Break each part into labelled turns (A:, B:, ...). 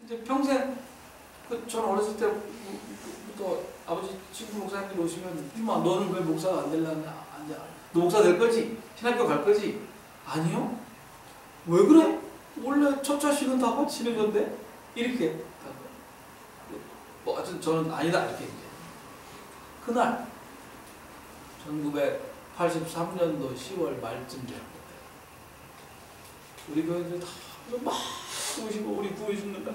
A: 이제 평생 저는 어렸을 때부터 아버지 친구 목사님들 오시면 임마 너는 왜 목사가 안 되려냐? 너 목사 될 거지? 신학교 갈 거지? 아니요. 왜 그래? 원래 첫 자식은 다 바치는 건데 이렇게 뭐 하여튼 저는 아니다 이렇게 이제 그날 1983년도 10월 말쯤 되는 건데 우리 교회들 다 막 오시고 우리 구해 죽는다.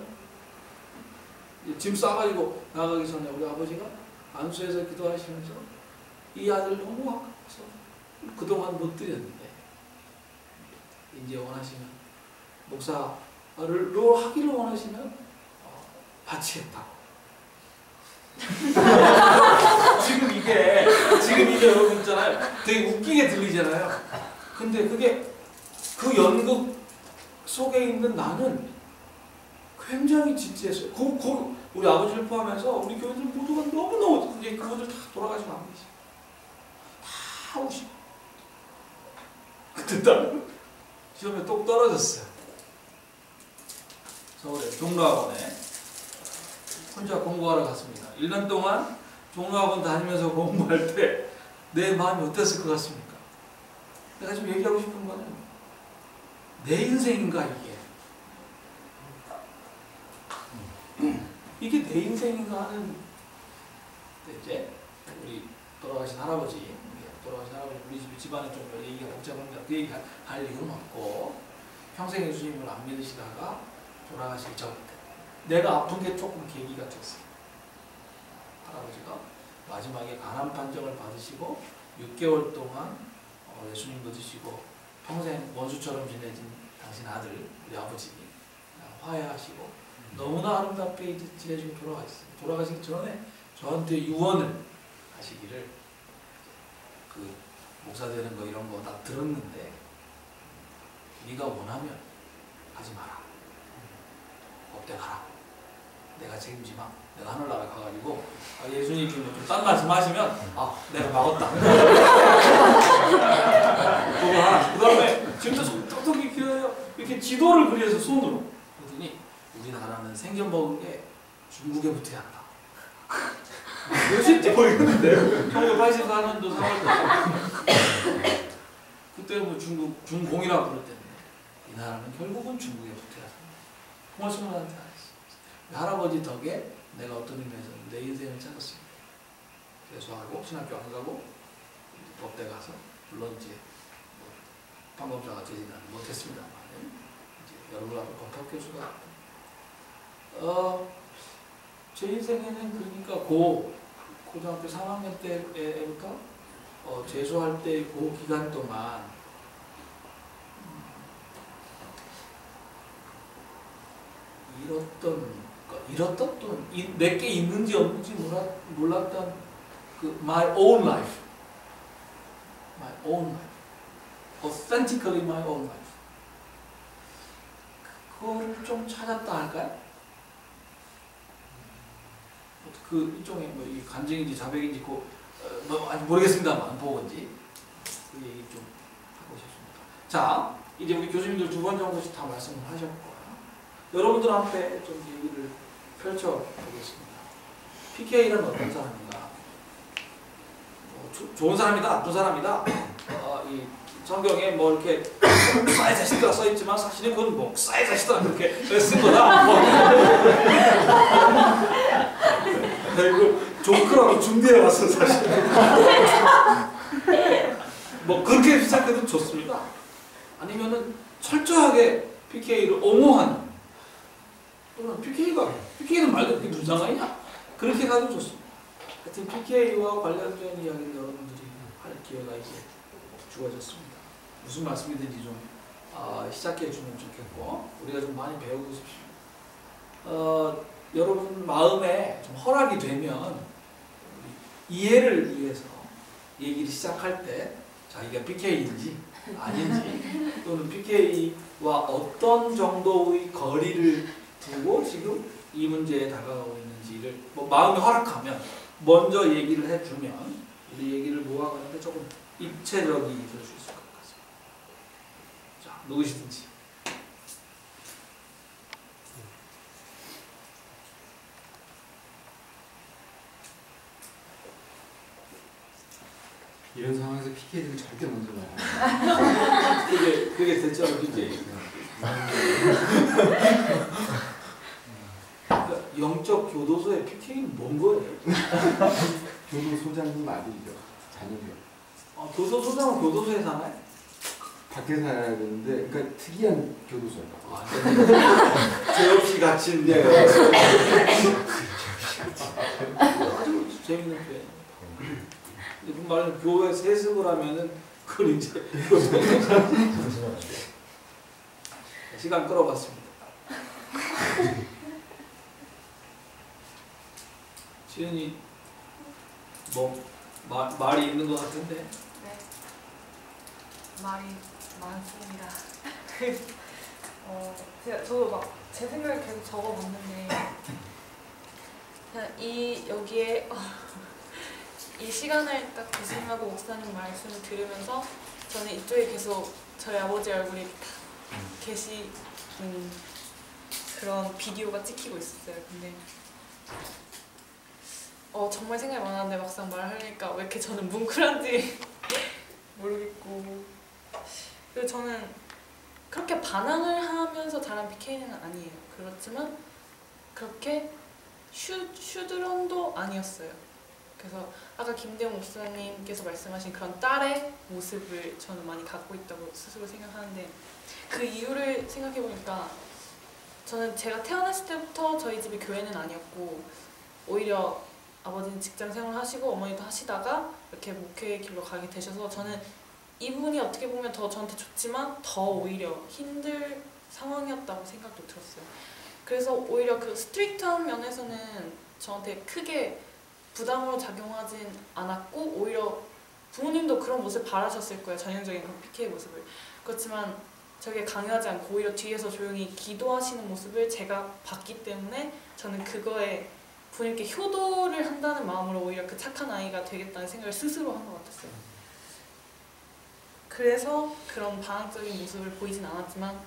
A: 짐 싸가지고 나가기 전에 우리 아버지가 안수해서 기도하시면서 이 아들 너무 아까워서 그동안 못 드렸는데 이제 원하시면 목사를 하기를 원하시면 바치겠다. 지금 이게 여러분 있잖아요. 되게 웃기게 들리잖아요. 근데 그게 그 연극 속에 있는 나는 굉장히 진지했어요. 우리 아버지를 포함해서 우리 교회들 모두가 너무너무 이제 그분들 다 돌아가시면 안 계시. 다 오시고. 그때 딸 시험에 똑 떨어졌어요. 서울에 종로학원에 혼자 공부하러 갔습니다. 1년 동안 종로학원 다니면서 공부할 때 내 마음이 어땠을 것 같습니까? 내가 지금 얘기하고 싶은 거는 내 인생인가 이게 내 인생인가 하는 이제 우리 돌아가신 할아버지 우리 집안에 좀 얘기가 복잡합니다. 그 얘기 할 이유는 없고 평생 예수님을 안 믿으시다가 돌아가시기 전 내가 아픈 게 조금 계기가 됐어요. 할아버지가 마지막에 간암 판정을 받으시고 6개월 동안 예수님 믿으시고 평생 원수처럼 지내진 당신 아들 우리 아버지 화해하시고 너무나 아름답게 지내시고 돌아가셨어요. 돌아가시기 전에 저한테 유언을 하시기를 그 목사 되는 거 이런 거 다 들었는데 네가 원하면 하지 마라. 법대 가라. 내가 책임지 마. 내가 하늘나라 가가지고 예수님이 딴 말씀 하시면 내가 막았다. 그거 하나. 그 다음에 지금도 똑똑히 기어요. 이렇게 지도를 그려서 손으로. 그러더니 우리나라는 생겨 먹은 게 중국에 붙어야 한다. 멋있지 보이는데 1984년도 3월달 그때 뭐 중공이라고 부를 때인데 이 나라는 결국은 중국에 붙어야 한다. 홍원수님한테 안 했어. 할아버지 덕에 내가 어떤 의미에서 내 인생을 찾았습니다. 개수하고 신학교 안 가고 법대 가서 물론 이제 판검사가 되지는 못했습니다만 이제 여러분 앞에 법학교수가 제 인생에는 그러니까 고등학교 3학년 때부터 재수할 때 그 기간 동안 잃었던 또는 내게 있는지 없는지 몰랐던 그 my own life, authentically my own life. 그거를 좀 찾았다 할까요? 그 일종의 뭐 이 간증인지 자백인지 뭐 아직 모르겠습니다만 보건지 그 얘기 좀 하고 싶습니다. 자, 이제 우리 교수님들 두 번 정도씩 다 말씀을 하셨고 여러분들 앞에 좀 얘기를 펼쳐보겠습니다. PK는 어떤 사람인가? 좋은 사람이다, 나쁜 사람이다. 이 성경에 뭐 이렇게 목사의 자식들아 써있지만 사실은 그건 목사의 자식들아 그렇게 쓴 거다. 이거 조크라고 준비해 왔어 사실. 뭐 그렇게 시작해도 좋습니다. 아니면은 철저하게 PK를 옹호하는 또는 PK는 말도 그렇게 불쌍하냐? 그렇게 가도 좋습니다. 하여튼 PK와 관련된 이야기를 여러분들이 할 기회가 이제 주어졌습니다. 무슨 말씀이든지 좀 시작해 주면 좋겠고 우리가 좀 많이 배우고 싶습니다. 여러분 마음에 좀 허락이 되면 이해를 위해서 얘기를 시작할 때 자기가 PK인지 아닌지 또는 PK와 어떤 정도의 거리를 두고 지금 이 문제에 다가가고 있는지를 뭐 마음이 허락하면 먼저 얘기를 해주면 우리 얘기를 모아가는데 조금 입체적이 될 수 있을 것 같습니다. 자, 누구시든지.
B: 이런 상황에서 PK들은 절대 먼저 나와요.
A: 그게 대체 어디지? 그러니까 영적 교도소의 PK는 뭔 거예요?
B: 교도소장님 아들이죠. 자녀죠.
A: 교도소장은 교도소에 사나요?
B: 밖에 살아야 되는데, 그러니까 특이한 교도소예요.
A: 죄 없이 갇힌데. 아주 재밌는 표현. 무슨 말하면 교회 세습을 하면은 그걸 이제 시간 끌어봤습니다. 지은이 뭐 말이 있는 것 같은데.
C: 네. 말이 많습니다. 저도 막 제 생각을 계속 적어봤는데 그냥 여기에 이 시간을 딱 교수님하고 목사님 말씀을 들으면서 저는 이쪽에 계속 저희 아버지 얼굴이 딱 계시는 그런 비디오가 찍히고 있었어요. 근데 정말 생각이 많았는데 막상 말하려니까 왜 이렇게 저는 뭉클한지 모르겠고, 그리고 저는 그렇게 반항을 하면서 자란 PK는 아니에요. 그렇지만 그렇게 슈드런도 아니었어요. 그래서 아까 김대웅 목사님께서 말씀하신 그런 딸의 모습을 저는 많이 갖고 있다고 스스로 생각하는데, 그 이유를 생각해보니까 저는 제가 태어났을 때부터 저희 집이 교회는 아니었고, 오히려 아버지는 직장 생활 하시고 어머니도 하시다가 이렇게 목회의 길로 가게 되셔서 저는 이분이 어떻게 보면 더 저한테 좋지만 더 오히려 힘들 상황이었다고 생각도 들었어요. 그래서 오히려 그 스트릭트한 면에서는 저한테 크게 부담으로 작용하진 않았고, 오히려 부모님도 그런 모습을 바라셨을 거예요. 전형적인 그런 PK 모습을. 그렇지만 저게 강요하지 않고 오히려 뒤에서 조용히 기도하시는 모습을 제가 봤기 때문에 저는 그거에 부모님께 효도를 한다는 마음으로 오히려 그 착한 아이가 되겠다는 생각을 스스로 한 것 같았어요. 그래서 그런 반항적인 모습을 보이진 않았지만,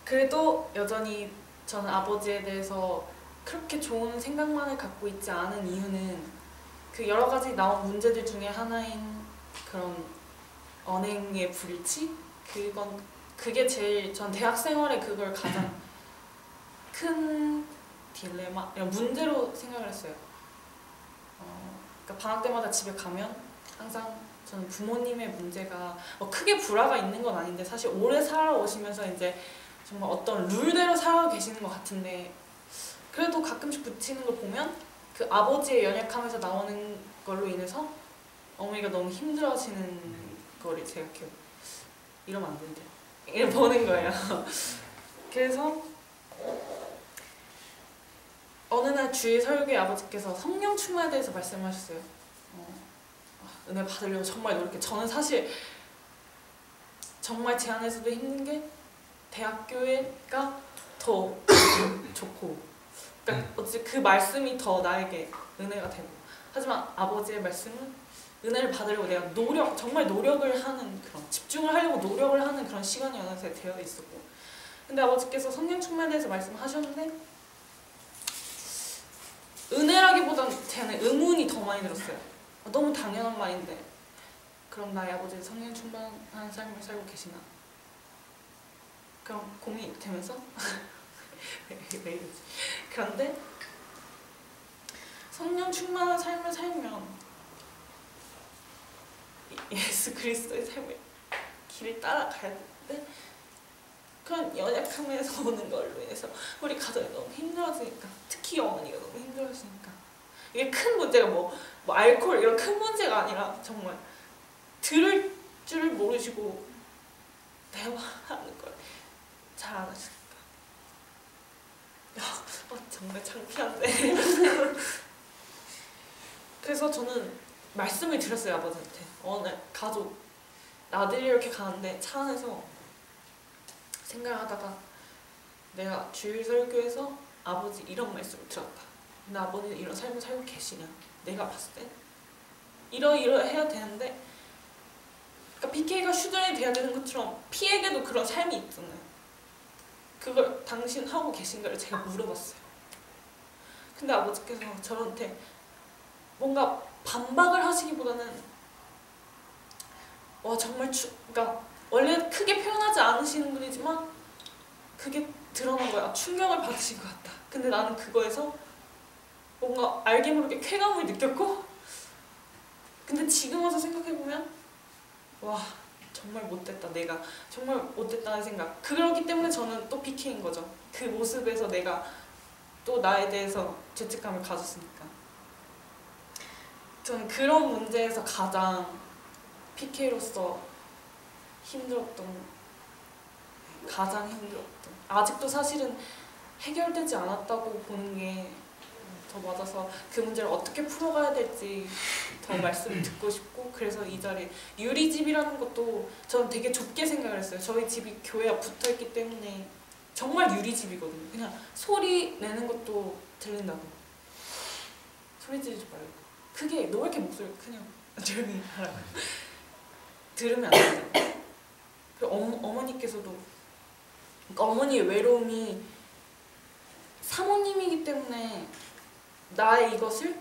C: 그래도 여전히 저는 아버지에 대해서 그렇게 좋은 생각만을 갖고 있지 않은 이유는 그 여러 가지 나온 문제들 중에 하나인 그런 언행의 불일치? 그게 제일, 전 대학 생활에 그걸 가장 큰 딜레마, 이런 문제로 생각을 했어요. 그러니까 방학 때마다 집에 가면 항상 저는 부모님의 문제가 크게 불화가 있는 건 아닌데, 사실 오래 살아오시면서 이제 정말 어떤 룰대로 살아 계시는 것 같은데, 그래도 가끔씩 붙이는 걸 보면 그 아버지의 연약함에서 나오는 걸로 인해서 어머니가 너무 힘들어하시는 거를 제가 이렇게 이러면 안 된대 이렇게 보는 거예요. 그래서 어느 날 주일 설교에 아버지께서 성령 충만에 대해서 말씀하셨어요. 은혜 받으려고 정말 노력해. 저는 사실 정말 제 안에서도 힘든 게 대학교가 더 좋고, 그러니까 어찌 그 말씀이 더 나에게 은혜가 되고, 하지만 아버지의 말씀은 은혜를 받으려고 내가 정말 노력을 하는, 그런 집중을 하려고 노력을 하는 그런 시간이 어느새 되어 있었고, 근데 아버지께서 성령 충만에 대해서 말씀하셨는데 은혜라기보다는 저는 의문이 더 많이 들었어요. 너무 당연한 말인데 그럼 나의 아버지는 성령 충만한 삶을 살고 계시나? 그럼 고민이 되면서 왜 이러지? 그런데 성령 충만한 삶을 살면 예수 그리스도의 삶을 길을 따라가야 되는데, 그런 연약함에서 오는 걸로 인해서 우리 가정이 너무 힘들어지니까, 특히 어머니가 너무 힘들어지니까, 이게 큰 문제가 뭐 알코올 이런 큰 문제가 아니라 정말 들을 줄을 모르시고 대화하는 걸 잘 안 하시니까 정말 창피한데 그래서 저는 말씀을 드렸어요, 아버지한테. 어느 날 가족 나들이 이렇게 가는데 차 안에서 생각을 하다가 내가 주일 설교에서 아버지 이런 말씀을 들었다. 근데 아버지는 이런 삶을 살고 계시냐? 내가 봤을 때 이러해야 되는데, 그러니까 PK가 슈드런이 돼야 되는 것처럼 P에게도 그런 삶이 있잖아요. 그걸 당신 하고 계신가를 제가 물어봤어요. 근데 아버지께서 저한테 뭔가 반박을 하시기보다는 와 정말 그러니까 원래 크게 표현하지 않으시는 분이지만 그게 드러난 거야. 충격을 받으신 것 같다. 근데 나는 그거에서 뭔가 알게 모르게 쾌감을 느꼈고, 근데 지금 와서 생각해보면 와 정말 못됐다, 내가 정말 못됐다는 생각. 그렇기 때문에 저는 또 PK인 거죠. 그 모습에서 내가 또 나에 대해서 죄책감을 가졌으니까. 저는 그런 문제에서 가장 PK로서 가장 힘들었던, 아직도 사실은 해결되지 않았다고 보는 게 더 맞아서 그 문제를 어떻게 풀어가야 될지 더 말씀을 듣고 싶고, 그래서 이 자리에 유리집이라는 것도 저는 되게 좁게 생각을 했어요. 저희 집이 교회와 붙어있기 때문에 정말 유리집이거든요. 그냥 소리 내는 것도 들린다고. 소리 지르지 말고. 크게, 너 왜 이렇게 목소리 크냐? 조용히 하라고. 들으면 안 되잖아. 어머니께서도, 그러니까 어머니의 외로움이 사모님이기 때문에 나의 이것을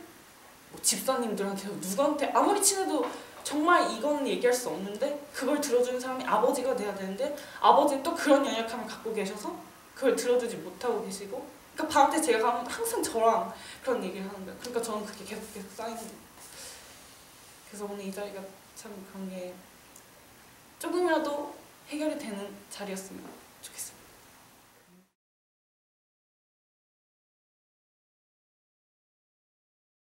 C: 뭐 집사님들한테 누구한테 아무리 친해도 정말 이건 얘기할 수 없는데 그걸 들어주는 사람이 아버지가 돼야 되는데 아버지는 또 그런 연약함을 갖고 계셔서 그걸 들어주지 못하고 계시고, 그러니까 밤새 제가 가면 항상 저랑 그런 얘기를 하는 거예요. 그러니까 저는 그게 계속 쌓이는 거예요. 그래서 오늘 이 자리가 참 그런 게 조금이라도 해결이 되는 자리였으면 좋겠습니다.